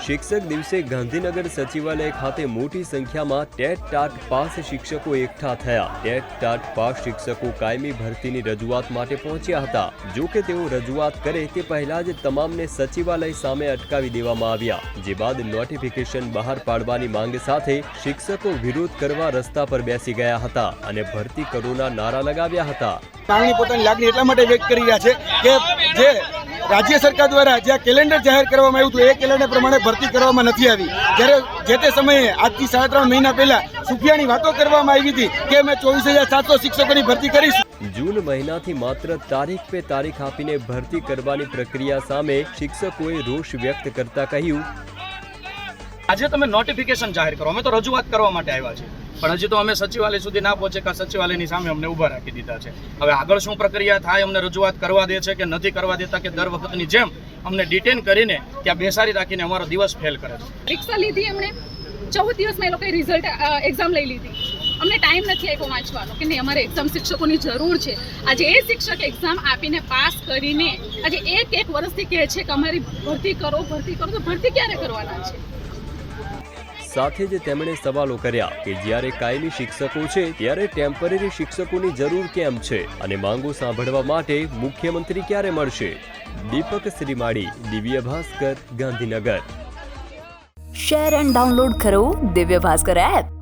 શિક્ષક દિવસે ગાંધીનગર સચિવાલય ખાતે મોટી સંખ્યામાં ટેટ ટાટ પાસ શિક્ષકો એકઠા થયા। ટેટ ટાટ પાસ શિક્ષકો કાયમી ભરતીની રજૂઆત માટે પહોંચ્યા હતા। જો કે તેઓ રજૂઆત કરે તે પહેલા જ તમામને સચિવાલય સામે અટકાવી દેવામાં આવ્યા। જે બાદ નોટિફિકેશન બહાર પાડવાની માંગ સાથે શિક્ષકો વિરોધ કરવા રસ્તા પર બેસી ગયા હતા અને ભરતી કરોના નારા લગાવ્યા હતા। માંગણી પોતાની લાગણી એટલા માટે વ્યક્ત કરી રહ્યા છે કે જે રાજ્ય સરકાર દ્વારા જ્યાં કેલેન્ડર જાહેર કરવામાં આવ્યું હતું એ કેલેન્ડર પ્રમાણે ભરતી કરવામાં નથી આવી। જ્યારે જે તે સમયે આજથી 3.5 મહિના પહેલા સુફિયાની વાતો કરવામાં આવી હતી કે અમે 24,700 શિક્ષકોની ભરતી કરીશું। જૂન મહિનાથી માત્ર તારીખ પે તારીખ આપીને ભરતી કરવાની પ્રક્રિયા સામે શિક્ષકોએ રોષ વ્યક્ત કરતા કહ્યું, આજે તમે નોટિફિકેશન જાહેર કરો, અમે તો રજૂઆત કરવા માટે આવ્યા છીએ, પણ હજી તો અમે સચિવાલય સુધી ના પહોંચે કે સચિવાલયની સામે અમને ઊભા રાખી દીધા છે। હવે આગળ શું પ્રક્રિયા થાય, અમને રજૂઆત કરવા દે છે કે નથી કરવા દેતા, કે દર વખતની જેમ અમને ડિટેન કરીને ત્યાં બેસાડી રાખીને અમારો દિવસ ફેલ કરે છે। પરીક્ષા લીધી એમણે 14 દિવસમાં એ લોકોએ રિઝલ્ટ એક્ઝામ લઈ લીધી। અમને ટાઈમ નથી આપ્યો વાંચવાનો કે નહીં અમારે એક્ઝામ શિક્ષકોની જરૂર છે। આજે એ શિક્ષક એક્ઝામ આપીને પાસ કરીને આજે એક વર્ષથી કહે છે કે અમારી ભરતી કરો, તો ભરતી ક્યારે કરવાના છે? સાથે જ તેમણે સવાલો કર્યા કે જ્યારે કાયમી શિક્ષકો છે ત્યારે ટેમ્પરરી શિક્ષકોની જરૂર કેમ છે અને માંગો સાંભળવા માટે મુખ્યમંત્રી ક્યારે મળશે? દીપક Shrimali, Divya Bhaskar, Gandhinagar. Share and download કરો દિવ્ય ભાસ્કર એપ।